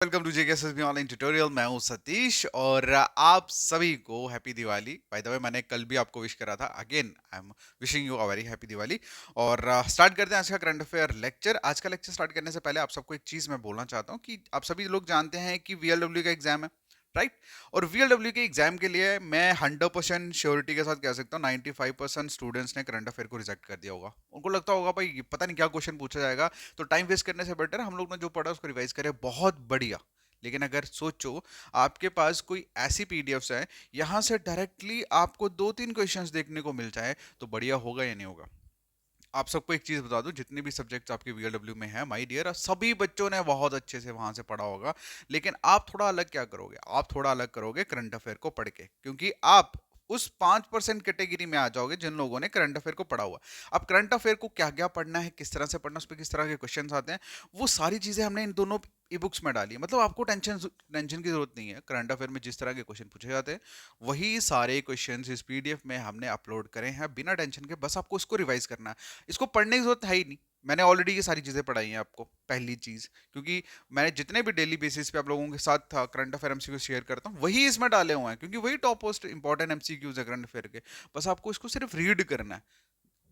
Welcome to JKSSB online tutorial. मैं हूं सतीश और आप सभी को happy Diwali. By the way, मैंने कल भी आपको विश करा था। Again I am wishing you a very happy Diwali. और स्टार्ट करते हैं आज का करंट अफेयर लेक्चर। आज का लेक्चर स्टार्ट करने से पहले आप सबको एक चीज मैं बोलना चाहता हूं कि आप सभी लोग जानते हैं कि वीएलडब्ल्यू का एग्जाम है, राइट? और वीएलडब्ल्यू के एग्जाम के लिए मैं 100% श्योरिटी के साथ कह सकता हूँ 95% स्टूडेंट्स ने करंट अफेयर को रिजेक्ट कर दिया होगा। उनको लगता होगा भाई ये पता नहीं क्या क्वेश्चन पूछा जाएगा, तो टाइम वेस्ट करने से बेटर हम लोग ने जो पढ़ा उसको रिवाइज करें। बहुत बढ़िया। लेकिन अगर सोचो आपके पास कोई ऐसी पीडीएफ्स है, यहां से डायरेक्टली आपको 2-3 क्वेश्चंस देखने को मिल जाए, तो बढ़िया होगा या नहीं होगा? आप सबको एक चीज बता दूं, जितने भी सब्जेक्ट्स आपके वीएलडब्ल्यू में है माय डियर, सभी बच्चों ने बहुत अच्छे से वहां से पढ़ा होगा। लेकिन आप थोड़ा अलग क्या करोगे? आप थोड़ा अलग करोगे करंट अफेयर को पढ़ के, क्योंकि आप उस 5% कैटेगरी में आ जाओगे जिन लोगों ने करंट अफेयर को पढ़ा हुआ। अब करंट अफेयर को क्या क्या पढ़ना है, किस तरह से पढ़ना, उस पर किस तरह के क्वेश्चन आते हैं, वो सारी चीजें हमने इन दोनों ई बुक्स में डाली है। मतलब आपको टेंशन टेंशन की जरूरत नहीं है। करंट अफेयर में जिस तरह के क्वेश्चन पूछे जाते हैं, वही सारे क्वेश्चंस इस पीडीएफ में हमने अपलोड करे हैं बिना टेंशन के। बस आपको इसको रिवाइज करना है, इसको पढ़ने की जरूरत है ही नहीं। मैंने ऑलरेडी ये सारी चीजें पढ़ाई हैं आपको। पहली चीज, क्योंकि मैंने जितने भी डेली बेसिस पे आप लोगों के साथ करंट अफेयर एमसीक्यू शेयर करता हूँ, वही इसमें डाले हुए हैं, क्योंकि वही टॉप मोस्ट इंपॉर्टेंट एमसीक्यूज है करंट अफेयर के। बस आपको इसको सिर्फ रीड करना है,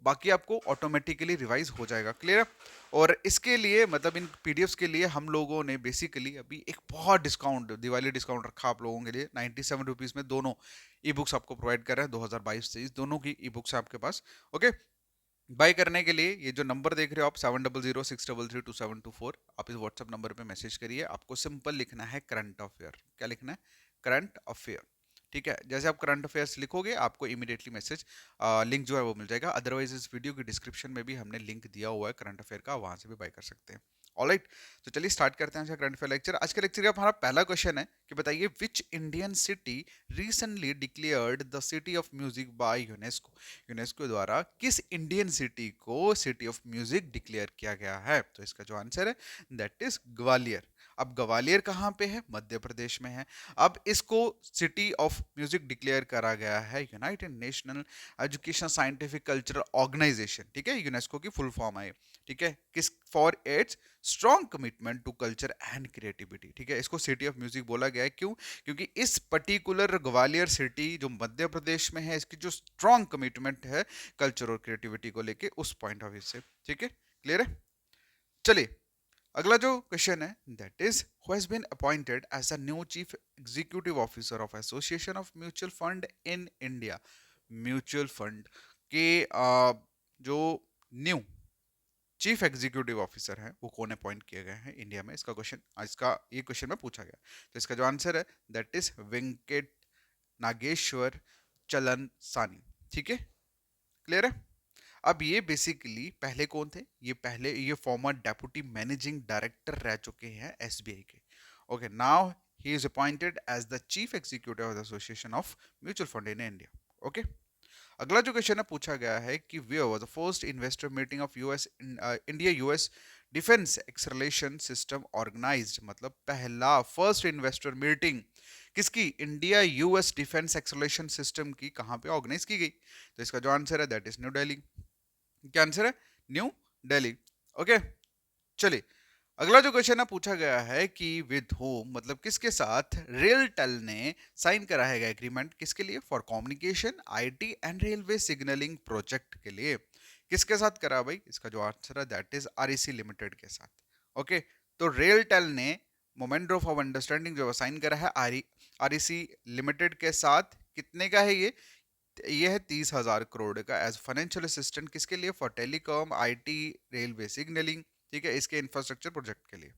बाकी आपको ऑटोमेटिकली रिवाइज हो जाएगा। क्लियर है? और इसके लिए मतलब इन पीडीएफ्स के लिए हम लोगों ने बेसिकली अभी एक बहुत डिस्काउंट, दिवाली डिस्काउंट रखा आप लोगों के लिए। 97 रुपीज में दोनों ई बुक्स आपको प्रोवाइड कर रहे हैं। 2022 से दोनों की ई बुक्स है आपके पास। ओके, बाय करने के लिए ये जो नंबर देख रहे हो आप, 7006332724, आप इस व्हाट्सएप नंबर पे मैसेज करिए। आपको सिंपल लिखना है करंट अफेयर। क्या लिखना है? Current affair. ठीक है, जैसे आप करंट अफेयर्स लिखोगे आपको इमीडिएटली मैसेज लिंक जो है वो मिल जाएगा। अदरवाइज इस वीडियो की डिस्क्रिप्शन में भी हमने लिंक दिया हुआ है करंट अफेयर का, वहां से भी बाय कर सकते हैं। ऑलराइट, तो चलिए स्टार्ट करते हैं आज का करंट अफेयर लेक्चर। आज के लेक्चर का हमारा पहला क्वेश्चन है कि बताइए which Indian city recently declared the city of music by UNESCO. UNESCO द्वारा किस इंडियन सिटी को सिटी ऑफ म्यूजिक डिक्लेयर किया गया है? तो इसका जो आंसर है दैट इज ग्वालियर। अब ग्वालियर कहाँ पे है? मध्य प्रदेश में है। अब इसको सिटी ऑफ म्यूजिक डिक्लेयर करा गया है united national education scientific cultural organisation, ठीक है, यूनेस्को की फुल फॉर्म है। ठीक है, किस for its strong commitment to culture and creativity. ठीक है, इसको सिटी ऑफ म्यूजिक बोला गया है। क्यों? क्योंकि इस पर्टिकुलर ग्वालियर सिटी जो मध्य प्रदेश में है, इसकी जो स्ट्रॉन्ग कमिटमेंट है कल्चर और क्रिएटिविटी को लेके, उस पॉइंट ऑफ व्यू से। ठीक है, क्लियर है? चलिए अगला जो क्वेश्चन है that is who has been appointed as the new chief executive officer of association of mutual fund in India. Mutual fund के जो न्यू चीफ एग्जीक्यूटिव ऑफिसर है वो कौन अपॉइंट किए गए हैं इंडिया में? इसका क्वेश्चन, इसका ये क्वेश्चन में पूछा गया। तो इसका जो आंसर है दैट इज वेंकट नागेश्वर चलन सानी। ठीक है, क्लियर है? अब ये बेसिकली पहले कौन थे? ये फॉर्मर डेप्यूटी मैनेजिंग डायरेक्टर रह चुके हैं एसबीआई के। Okay, now he is appointed as the chief executive of the association of mutual fund in India. Okay, अगला जो क्वेश्चन है पूछा गया है कि where was the first investor meeting of US India US defence acceleration system organised. मतलब पहला first investor meeting किसकी? India US defence acceleration system की कहां पे ऑर्गेनाइज की गई? तो इसका जो आंसर है दैट इज न्यू दिल्ली। क्या आंसर है? न्यू दिल्ली। ओके, चलिए अगला जो क्वेश्चन है पूछा गया है कि विद होम, मतलब किसके साथ रेलटेल ने साइन कराया गया एग्रीमेंट? किसके लिए? For communication IT and railway signalling project के लिए। किसके साथ करा भाई? इसका जो आंसर है दैट इज आरईसी लिमिटेड के साथ। ओके, तो रेलटेल ने मोमेंटो ऑफ अंडरस्टैंडिंग जो साइन करा है आरईसी लिमिटेड के साथ। कितने का है ये है 30,000 करोड़ का एज फाइनेंशियल असिस्टेंट। किसके लिए? For telecom IT railway signalling. ठीक है, इसके इंफ्रास्ट्रक्चर प्रोजेक्ट के लिए।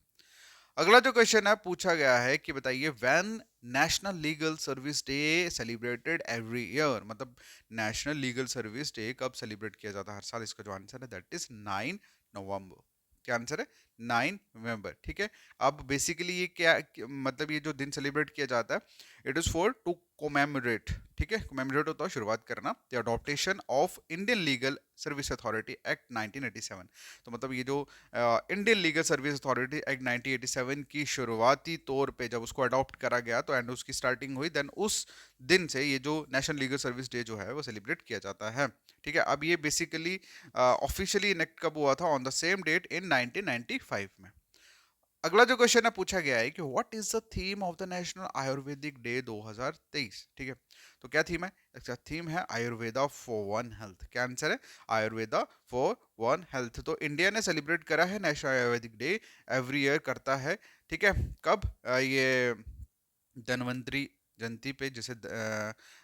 अगला जो क्वेश्चन है पूछा गया है कि बताइए when national legal service day celebrated every year. मतलब नेशनल लीगल सर्विस डे कब सेलिब्रेट किया जाता है हर साल? इसका जो आंसर है दैट इज 9 नवंबर। क्या आंसर है? 9 नवंबर। ठीक है, अब बेसिकली ये मतलब ये जो दिन सेलिब्रेट किया जाता है, it is for to commemorate. ठीक है, कोमेमोरेट होता है शुरुआत करना, the adoption of Indian legal service authority act 1987। तो मतलब ये जो Indian legal service authority act 1987 की शुरुआती तौर पे जब उसको अडॉप्ट करा गया तो एंड उसकी स्टार्टिंग हुई, देन उस दिन से ये जो नेशनल लीगल सर्विस डे जो है वो सेलिब्रेट किया जाता है। ठीक है, अब ये बेसिकली ऑफिशियली इनेक्ट कब हुआ था? ऑन द सेम डेट इन 1995 में। अगला जो क्वेश्चन है पूछा गया है कि what is the theme of the national Ayurvedic day 2023। ठीक है, तो क्या थीम है? इसका थीम है आयुर्वेदा फॉर वन हेल्थ। क्या आंसर है? Ayurveda for one health. तो इंडिया ने सेलिब्रेट करा है national Ayurvedic day, every year करता है। ठीक है, कब? ये धन्वंतरी जयंती पे, जिसे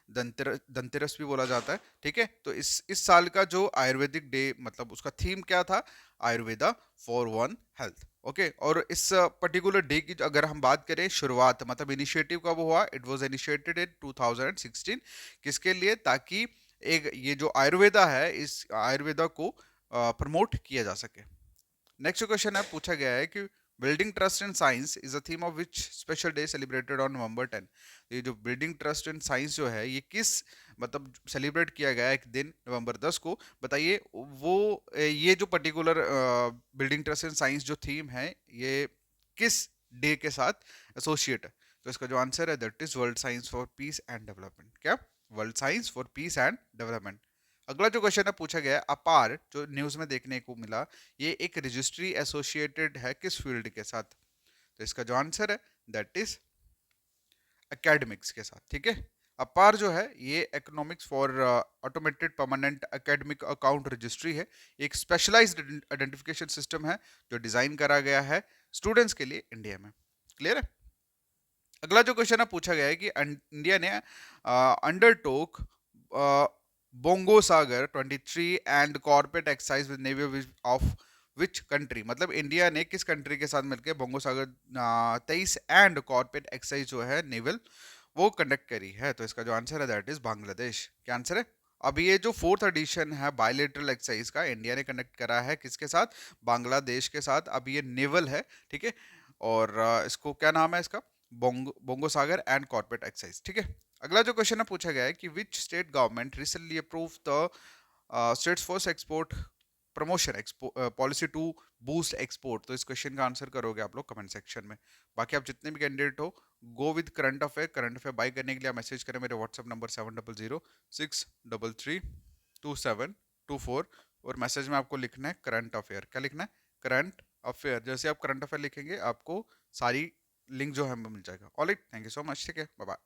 धनतेरस भी बोला जाता है। ठीक है, तो इस साल का जो आयुर्वेदिक डे, मतलब उसका थीम क्या था? Ayurveda for one health. Okay, और इस पर्टिकुलर डे की अगर हम बात करें, शुरुआत मतलब इनिशिएटिव कब हुआ? It was initiated in 2016। किसके लिए? ताकि एक ये जो आयुर्वेदा है, इस आयुर्वेदा को प्रमोट किया जा सके। नेक्स्ट क्वेश्चन है पूछा गया है कि building trust in science is the theme of which special day celebrated on November 10। ये जो बिल्डिंग ट्रस्ट इन साइंस जो है, ये किस मतलब सेलिब्रेट किया गया है एक दिन नवंबर 10 को? बताइए वो ये जो particular building trust in science जो थीम है, ये किस डे के साथ एसोसिएट है? तो इसका जो आंसर है that is world science for peace and development. क्या? World science for peace and development. अगला जो क्वेश्चन है पूछा गया है, अपार जो न्यूज में देखने को मिला, ये एक रजिस्ट्री एसोसिएटेड है किस फील्ड के साथ? तो इसका जो आंसर है दैट इज एकेडमिक्स के साथ। ठीक है, अपार जो है ये economics for automated permanent academic account registry है। एक स्पेशलाइज्ड आइडेंटिफिकेशन सिस्टम है जो डिजाइन करा गया है स्टूडेंट्स के लिए इंडिया में। क्लियर है? अगला जो क्वेश्चन है पूछा गया है कि इंडिया ने undertook Bongo Sagar 23 and corporate exercise with navy of which country. मतलब इंडिया ने किस कंट्री के साथ मिलकर Bongo Sagar 23 and corporate exercise जो है नेवल, वो कंडक्ट करी है? तो इसका जो आंसर है दैट इज बांग्लादेश। क्या आंसर है? अब ये जो फोर्थ एडिशन है बायलेटरल एक्सरसाइज का, इंडिया ने कंडक्ट करा है किसके साथ? बांग्लादेश के साथ। अब ये नेवल है। ठीक है, और इसको क्या नाम है इसका? Bongo Sagar and corporate exercise. ठीक है, अगला जो क्वेश्चन है पूछा गया है कि which state government recently approve the state's first export promotion policy to boost export. तो इस क्वेश्चन का आंसर करोगे आप लोग कमेंट सेक्शन में। बाकी आप जितने भी कैंडिडेट हो, go with current affair buy करने के लिए मैसेज करें मेरे व्हाट्सएप नंबर 7006332724। और मैसेज में आपको लिखना है करंट अफेयर। क्या लिखना है? Current affair. जैसे आप करंट अफेयर लिखेंगे, आपको सारी लिंक जो है हमें मिल जाएगा। Alright, thank you so much. ठीक है, बाय बाय।